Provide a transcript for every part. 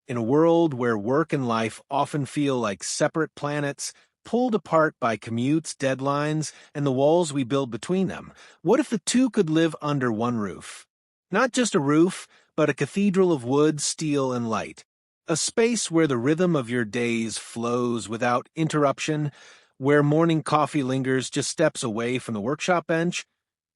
In a world where work and life often feel like separate planets, pulled apart by commutes, deadlines, and the walls we build between them, what if the two could live under one roof? Not just a roof, but a cathedral of wood, steel, and light. A space where the rhythm of your days flows without interruption, where morning coffee lingers just steps away from the workshop bench,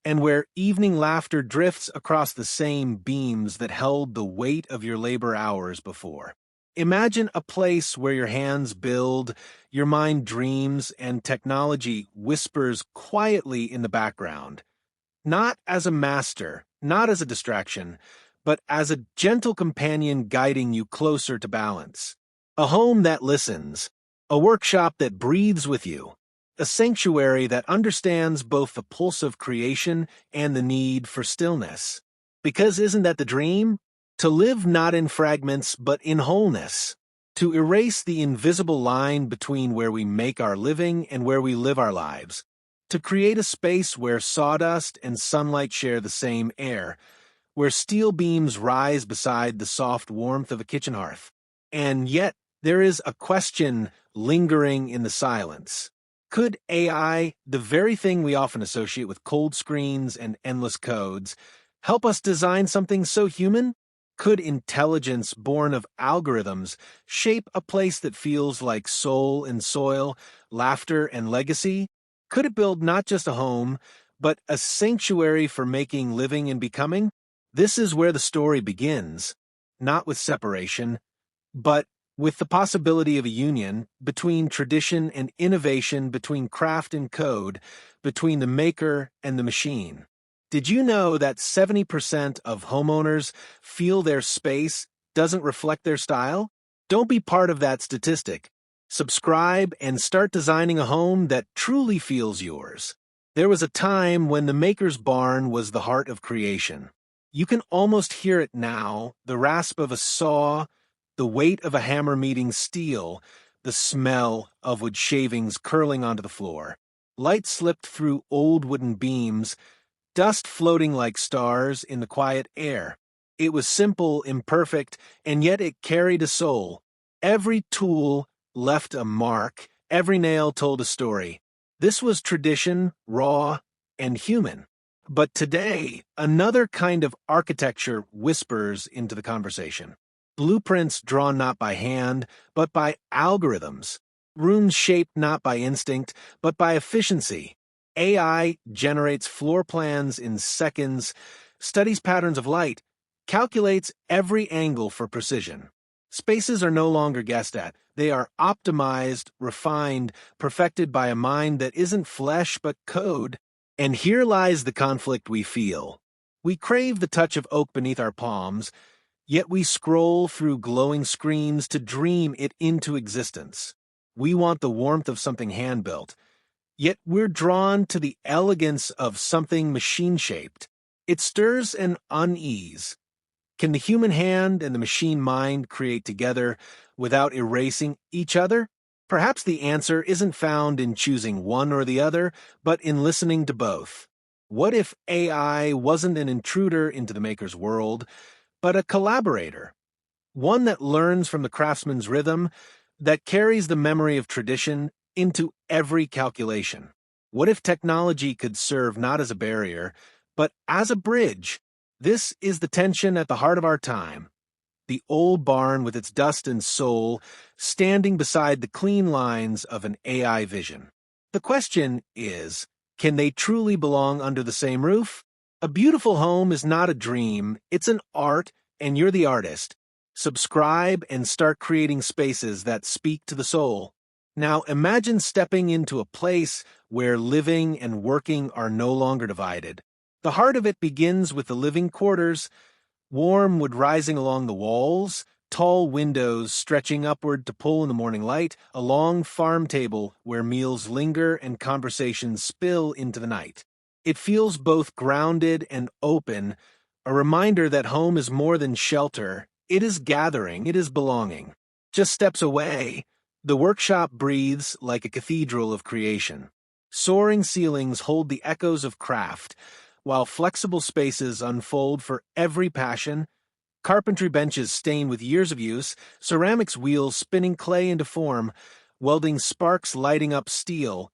and where evening laughter drifts across the same beams that held the weight of your labor hours before. Imagine a place where your hands build, your mind dreams, and technology whispers quietly in the background. Not as a master, not as a distraction, but as a gentle companion guiding you closer to balance. A home that listens, a workshop that breathes with you, a sanctuary that understands both the pulse of creation and the need for stillness. Because isn't that the dream? To live not in fragments but in wholeness. To erase the invisible line between where we make our living and where we live our lives. To create a space where sawdust and sunlight share the same air, where steel beams rise beside the soft warmth of a kitchen hearth. And yet, there is a question lingering in the silence. Could AI, the very thing we often associate with cold screens and endless codes, help us design something so human? Could intelligence born of algorithms shape a place that feels like soul and soil, laughter and legacy? Could it build not just a home, but a sanctuary for making, living, and becoming? This is where the story begins, not with separation, but with the possibility of a union between tradition and innovation, between craft and code, between the maker and the machine. Did you know that 70% of homeowners feel their space doesn't reflect their style? Don't be part of that statistic. Subscribe and start designing a home that truly feels yours. There was a time when the maker's barn was the heart of creation. You can almost hear it now, the rasp of a saw, the weight of a hammer meeting steel, the smell of wood shavings curling onto the floor. Light slipped through old wooden beams, dust floating like stars in the quiet air. It was simple, imperfect, and yet it carried a soul. Every tool left a mark, every nail told a story. This was tradition, raw, and human. But today, another kind of architecture whispers into the conversation. Blueprints drawn not by hand, but by algorithms. Rooms shaped not by instinct, but by efficiency. AI generates floor plans in seconds, studies patterns of light, calculates every angle for precision. Spaces are no longer guessed at. They are optimized, refined, perfected by a mind that isn't flesh but code. And here lies the conflict we feel. We crave the touch of oak beneath our palms, yet we scroll through glowing screens to dream it into existence. We want the warmth of something hand-built, yet we're drawn to the elegance of something machine-shaped. It stirs an unease. Can the human hand and the machine mind create together without erasing each other? Perhaps the answer isn't found in choosing one or the other, but in listening to both. What if AI wasn't an intruder into the maker's world, but a collaborator? One that learns from the craftsman's rhythm, that carries the memory of tradition into every calculation. What if technology could serve not as a barrier, but as a bridge? This is the tension at the heart of our time. The old barn with its dust and soul standing beside the clean lines of an AI vision. The question is, can they truly belong under the same roof? A beautiful home is not a dream, it's an art, and you're the artist. Subscribe and start creating spaces that speak to the soul. Now imagine stepping into a place where living and working are no longer divided. The heart of it begins with the living quarters, warm wood rising along the walls, tall windows stretching upward to pull in the morning light, a long farm table where meals linger and conversations spill into the night. It feels both grounded and open, a reminder that home is more than shelter. It is gathering, it is belonging. Just steps away, the workshop breathes like a cathedral of creation. Soaring ceilings hold the echoes of craft, while flexible spaces unfold for every passion. carpentry benches stained with years of use, ceramics wheels spinning clay into form, welding sparks lighting up steel,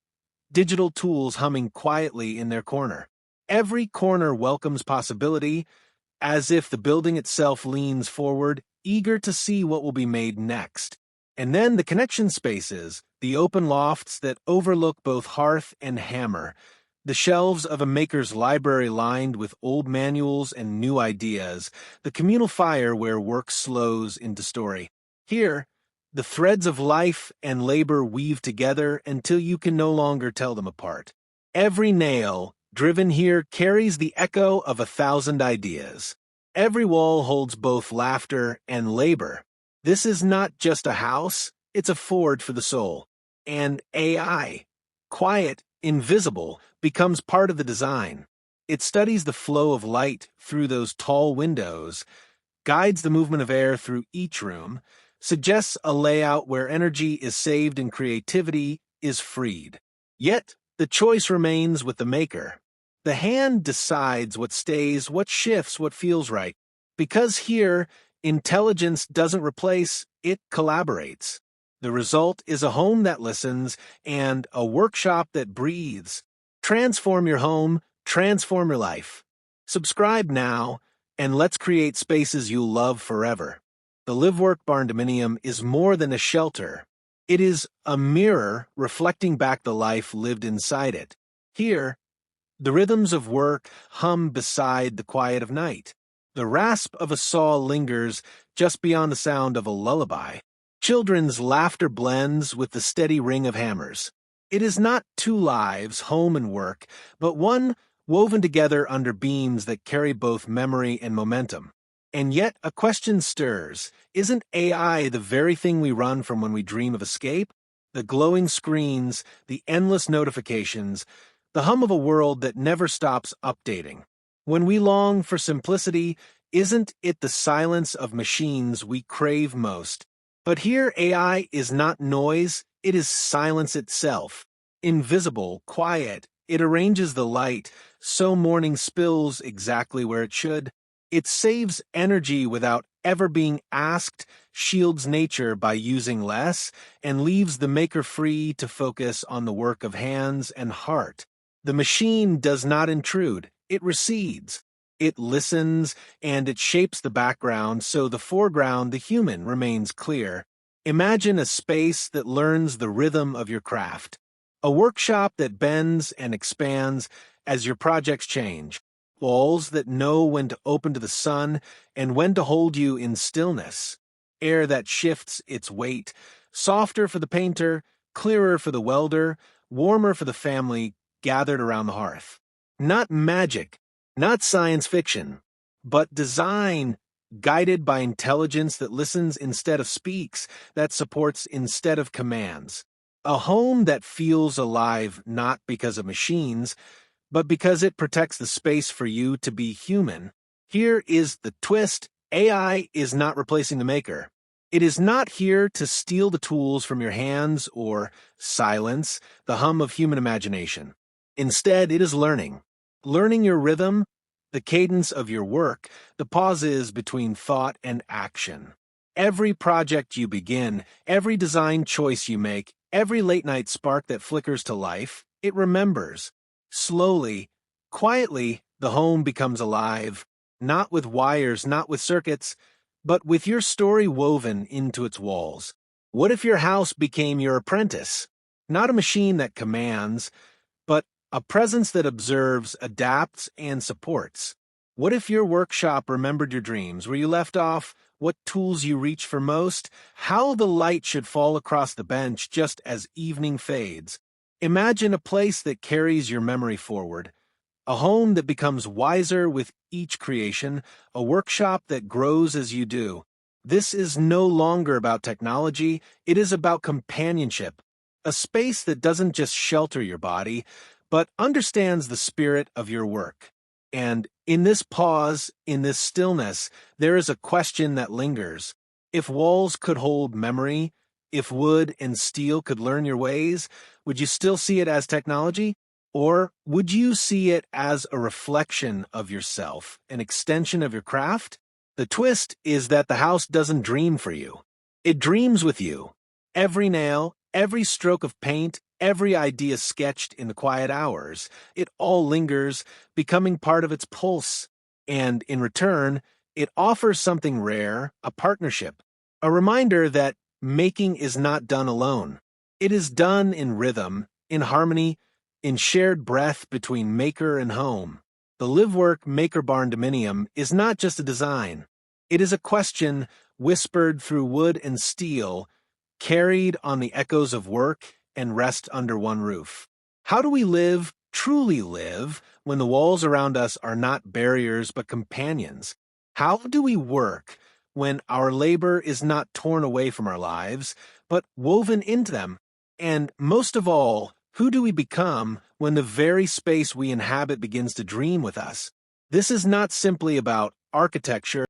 digital tools humming quietly in their corner. Every corner welcomes possibility, as if the building itself leans forward, eager to see what will be made next. And then the connection spaces, the open lofts that overlook both hearth and hammer, the shelves of a maker's library lined with old manuals and new ideas, the communal fire where work slows into story. Here, the threads of life and labor weave together until you can no longer tell them apart. Every nail driven here carries the echo of 1,000 ideas. Every wall holds both laughter and labor. This is not just a house, it's a forge for the soul. And AI, quiet, invisible, becomes part of the design. It studies the flow of light through those tall windows, guides the movement of air through each room, suggests a layout where energy is saved and creativity is freed. Yet, the choice remains with the maker. The hand decides what stays, what shifts, what feels right. Because here, intelligence doesn't replace, it collaborates. The result is a home that listens and a workshop that breathes. Transform your home, transform your life. Subscribe now, and let's create spaces you'll love forever. The Live-Work Barndominium is more than a shelter. It is a mirror reflecting back the life lived inside it. Here, the rhythms of work hum beside the quiet of night. The rasp of a saw lingers just beyond the sound of a lullaby. Children's laughter blends with the steady ring of hammers. It is not two lives, home and work, but one woven together under beams that carry both memory and momentum. And yet a question stirs. Isn't AI the very thing we run from when we dream of escape? The glowing screens, the endless notifications, the hum of a world that never stops updating. When we long for simplicity, isn't it the silence of machines we crave most? But here AI is not noise, it is silence itself. Invisible, quiet, it arranges the light, so morning spills exactly where it should. It saves energy without ever being asked, shields nature by using less, and leaves the maker free to focus on the work of hands and heart. The machine does not intrude, it recedes. It listens, and it shapes the background so the foreground, the human, remains clear. Imagine a space that learns the rhythm of your craft. A workshop that bends and expands as your projects change. Walls that know when to open to the sun and when to hold you in stillness. Air that shifts its weight, softer for the painter, clearer for the welder, warmer for the family gathered around the hearth. Not magic, not science fiction, but design guided by intelligence that listens instead of speaks, that supports instead of commands. A home that feels alive not because of machines, but because it protects the space for you to be human. Here is the twist. AI is not replacing the maker. It is not here to steal the tools from your hands or silence the hum of human imagination. Instead, it is learning. Learning your rhythm, the cadence of your work, the pauses between thought and action. Every project you begin, every design choice you make, every late-night spark that flickers to life, it remembers. Slowly, quietly, the home becomes alive, not with wires, not with circuits, but with your story woven into its walls. What if your house became your apprentice? Not a machine that commands, but a presence that observes, adapts, and supports. What if your workshop remembered your dreams, where you left off, what tools you reach for most, how the light should fall across the bench just as evening fades? Imagine a place that carries your memory forward, a home that becomes wiser with each creation, a workshop that grows as you do. This is no longer about technology, it is about companionship, a space that doesn't just shelter your body, but understands the spirit of your work. And in this pause, in this stillness, there is a question that lingers. If walls could hold memory, if wood and steel could learn your ways, would you still see it as technology? Or would you see it as a reflection of yourself, an extension of your craft? The twist is that the house doesn't dream for you. It dreams with you. Every nail, every stroke of paint, every idea sketched in the quiet hours, it all lingers, becoming part of its pulse. And in return, it offers something rare, a partnership, a reminder that making is not done alone. It is done in rhythm, in harmony, in shared breath between maker and home. The live-work Maker Barn Dominium is not just a design. It is a question whispered through wood and steel, carried on the echoes of work and rest under one roof. How do we live, truly live, when the walls around us are not barriers but companions? How do we work when our labor is not torn away from our lives, but woven into them? And most of all, who do we become when the very space we inhabit begins to dream with us? This is not simply about architecture.